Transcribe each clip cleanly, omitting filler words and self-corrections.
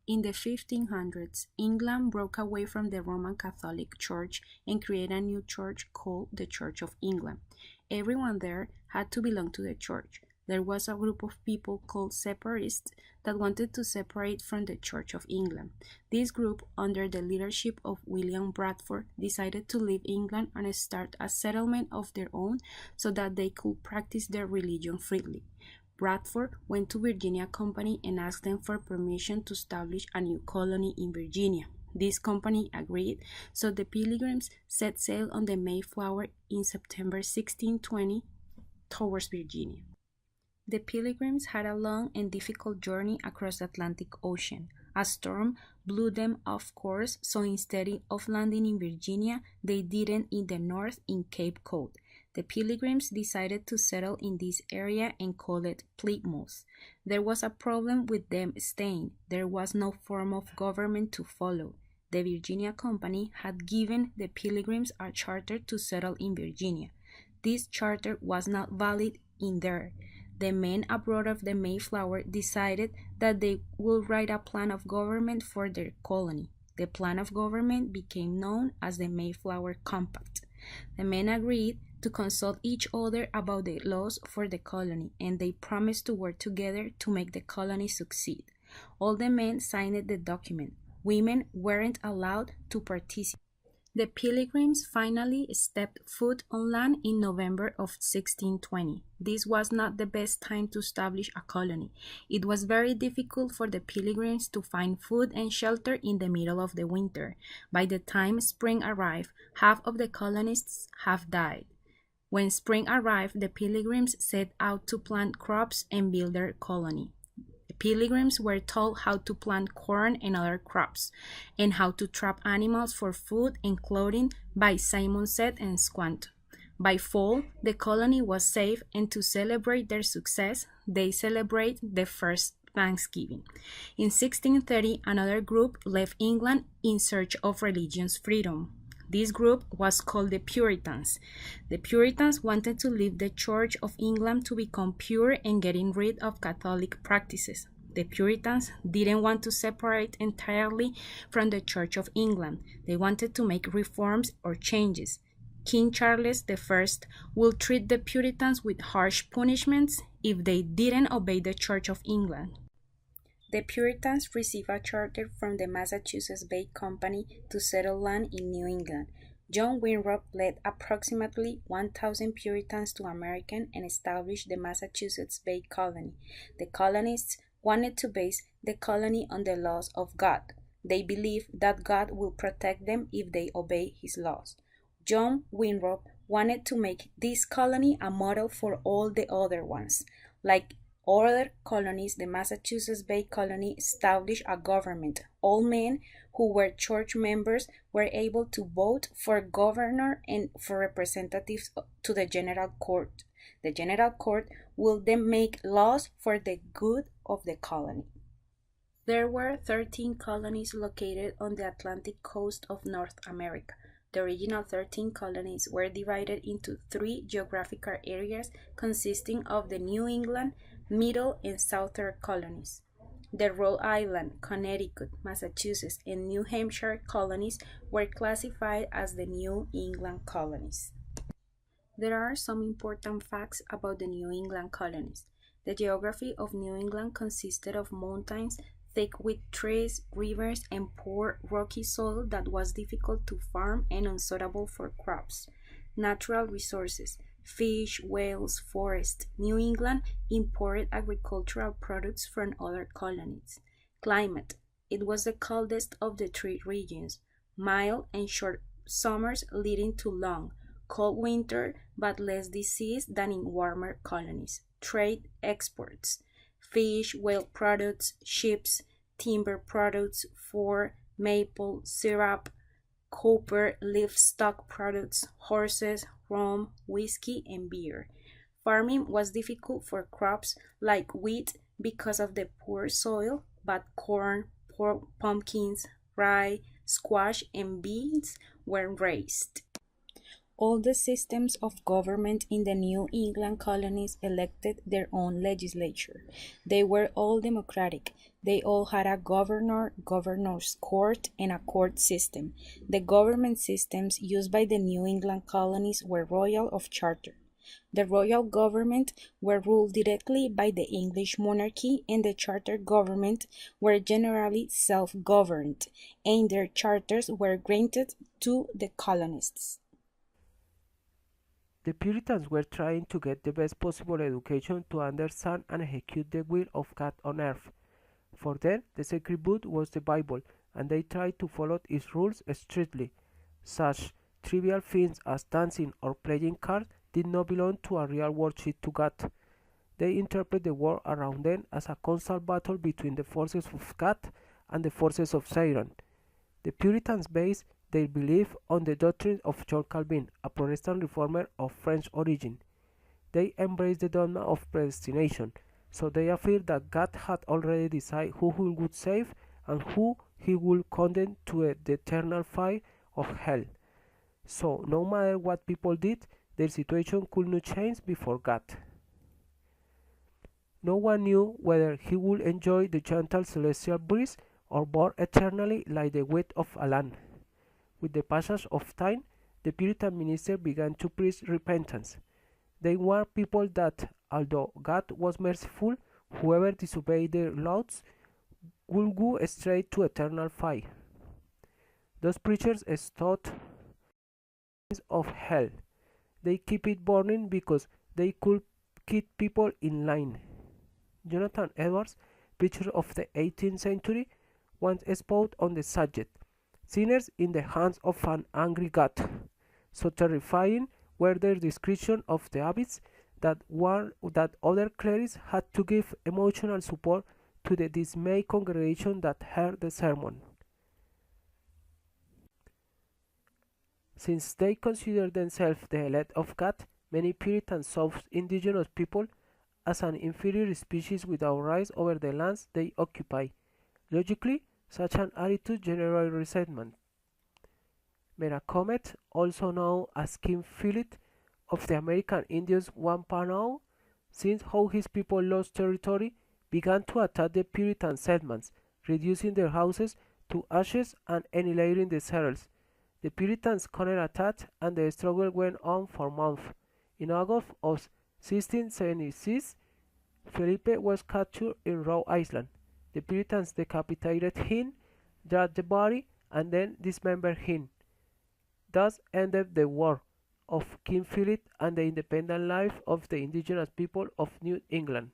In the 1500s, England broke away from the Roman Catholic Church and created a new church called the Church of England. Everyone there had to belong to the church. There was a group of people called separatists that wanted to separate from the Church of England. This group, under the leadership of William Bradford, decided to leave England and start a settlement of their own so that they could practice their religion freely. Bradford went to Virginia Company and asked them for permission to establish a new colony in Virginia. This company agreed, so the Pilgrims set sail on the Mayflower in September 1620 towards Virginia. The Pilgrims had a long and difficult journey across the Atlantic Ocean. A storm blew them off course, so instead of landing in Virginia, they did it in the north in Cape Cod. The Pilgrims decided to settle in this area and call it Plymouth. There was a problem with them staying. There was no form of government to follow. The Virginia Company had given the Pilgrims a charter to settle in Virginia. This charter was not valid in there. The men aboard of the Mayflower decided that they would write a plan of government for their colony. The plan of government became known as the Mayflower Compact. The men agreed to consult each other about the laws for the colony, and they promised to work together to make the colony succeed. All the men signed the document. Women weren't allowed to participate. The Pilgrims finally stepped foot on land in November of 1620. This was not the best time to establish a colony. It was very difficult for the Pilgrims to find food and shelter in the middle of the winter. By the time spring arrived, half of the colonists have died. When spring arrived, the Pilgrims set out to plant crops and build their colony. The Pilgrims were told how to plant corn and other crops, and how to trap animals for food and clothing by Simon Set and Squanto. By fall, the colony was safe, and to celebrate their success, they celebrate the first Thanksgiving. In 1630, another group left England in search of religious freedom. This group was called the Puritans. The Puritans wanted to leave the Church of England to become pure and getting rid of Catholic practices. The Puritans didn't want to separate entirely from the Church of England. They wanted to make reforms or changes. King Charles I would treat the Puritans with harsh punishments if they didn't obey the Church of England. The Puritans received a charter from the Massachusetts Bay Company to settle land in New England. John Winthrop led approximately 1,000 Puritans to America and established the Massachusetts Bay Colony. The colonists wanted to base the colony on the laws of God. They believed that God will protect them if they obey his laws. John Winthrop wanted to make this colony a model for all the other ones. Like other colonies, the Massachusetts Bay Colony established a government. All men who were church members were able to vote for governor and for representatives to the General Court. The General Court will then make laws for the good of the colony. There were 13 colonies located on the Atlantic coast of North America. The original 13 colonies were divided into 3 geographical areas consisting of the New England, Middle, and Southern colonies. The Rhode Island, Connecticut, Massachusetts, and New Hampshire colonies were classified as the New England colonies. There are some important facts about the New England colonies. The geography of New England consisted of mountains thick with trees, rivers, and poor rocky soil that was difficult to farm and unsuitable for crops. Natural resources: fish, whales, forest. New England imported agricultural products from other colonies. Climate: it was the coldest of the 3 regions. Mild and short summers leading to long, cold winter but less disease than in warmer colonies. Trade: exports: fish, whale products, ships, timber products, fur, maple syrup, copper, livestock products, horses, rum, whiskey, and beer. Farming was difficult for crops like wheat because of the poor soil, but corn, pumpkins, rye, squash, and beans were raised. All the systems of government in the New England colonies elected their own legislature. They were all democratic. They all had a governor, governor's court, and a court system. The government systems used by the New England colonies were royal or charter. The royal government were ruled directly by the English monarchy, and the charter government were generally self-governed, and their charters were granted to the colonists. The Puritans were trying to get the best possible education to understand and execute the will of God on earth. For them, the sacred book was the Bible, and they tried to follow its rules strictly. Such trivial things as dancing or playing cards did not belong to a real worship to God. They interpret the world around them as a constant battle between the forces of God and the forces of Satan. The Puritans based their belief on the doctrine of John Calvin, a Protestant reformer of French origin. They embraced the dogma of predestination, so they affirmed that God had already decided who he would save and who he would condemn to the eternal fire of hell. So, no matter what people did, their situation could not change before God. No one knew whether he would enjoy the gentle celestial breeze or burn eternally like the wheat of a lamb. With the passage of time, the Puritan minister began to preach repentance. They warned people that, although God was merciful, whoever disobeyed their laws would go straight to eternal fire. Those preachers taught of hell. They keep it burning because they could keep people in line. Jonathan Edwards, preacher of the 18th century, once spoke on the subject. Sinners in the hands of an angry God. So terrifying were their description of the abyss that other clerics had to give emotional support to the dismayed congregation that heard the sermon. Since they considered themselves the elect of God, many Puritans saw indigenous people as an inferior species without rights over the lands they occupy. Logically, such an attitude generated resentment. Meracomet, also known as King Philip of the American Indians Wampanoag, seeing how his people lost territory, began to attack the Puritan settlements, reducing their houses to ashes and annihilating the settlers. The Puritans counterattacked, and the struggle went on for months. In August of 1676, Felipe was captured in Rhode Island. The Puritans decapitated him, dragged the body, and then dismembered him. Thus ended the war of King Philip and the independent life of the indigenous people of New England.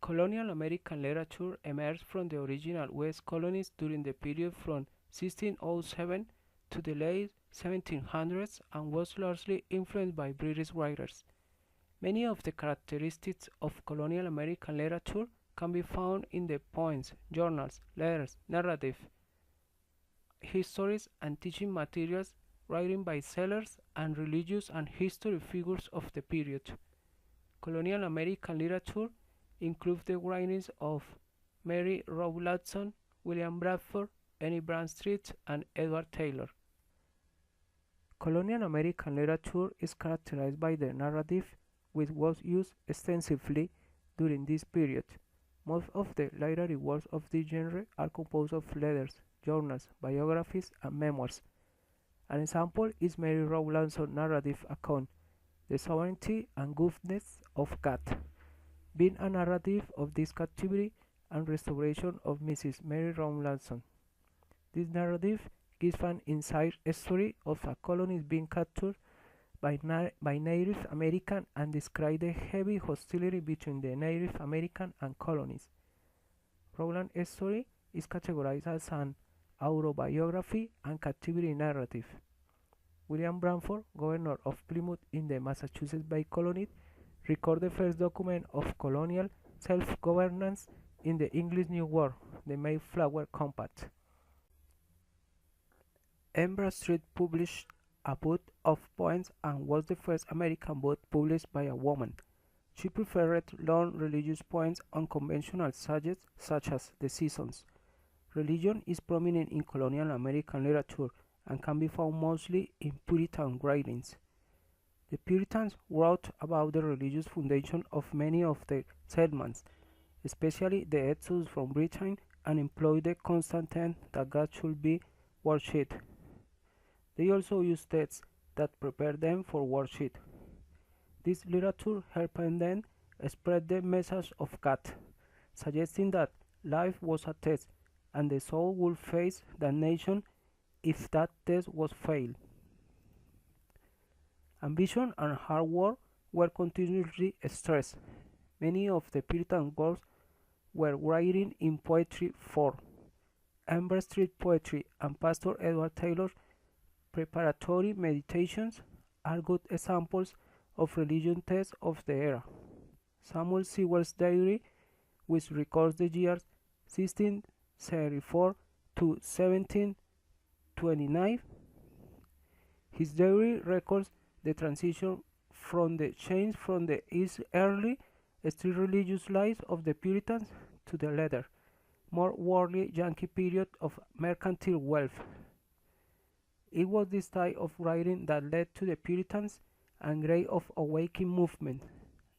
Colonial American literature emerged from the original West colonies during the period from 1607 to the late 1700s and was largely influenced by British writers. Many of the characteristics of colonial American literature can be found in the poems, journals, letters, narrative, histories, and teaching materials written by sailors and religious and history figures of the period. Colonial American literature includes the writings of Mary Rowlandson, William Bradford, Annie Bradstreet, and Edward Taylor. Colonial American literature is characterized by the narrative, which was used extensively during this period. Most of the literary works of this genre are composed of letters, journals, biographies, and memoirs. An example is Mary Rowlandson's narrative account, The Sovereignty and Goodness of God, being a narrative of this captivity and restoration of Mrs. Mary Rowlandson. This narrative gives an inside story of a colony being captured by Native Americans and describes the heavy hostility between the Native American and colonies. Rowland's story is categorized as an autobiography and captivity narrative. William Bradford, governor of Plymouth in the Massachusetts Bay Colony, recorded the first document of colonial self-governance in the English New World, the Mayflower Compact. Bradstreet published a book of poems and was the first American book published by a woman. She preferred long religious poems on conventional subjects such as the seasons. Religion is prominent in colonial American literature and can be found mostly in Puritan writings. The Puritans wrote about the religious foundation of many of their settlements. especially the exodus from Britain, and employed the constant theme that God should be worshipped. They also used texts that prepared them for worship. This literature helped them spread the message of God, suggesting that life was a test and the soul would face damnation if that test was failed. Ambition and hard work were continuously stressed. Many of the Puritan girls were writing in poetry form. Amber Street Poetry and Pastor Edward Taylor's preparatory meditations are good examples of religion texts of the era. Samuel Sewell's diary, which records the years 1674 to 1729, his diary records the transition from the change from the early, still religious lives of the Puritans to the later, more worldly Yankee period of mercantile wealth. It was this style of writing that led to the Puritans and Great of Awakening movement.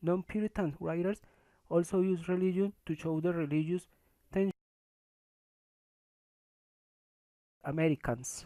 Non-Puritan writers also used religion to show the religious tension Americans.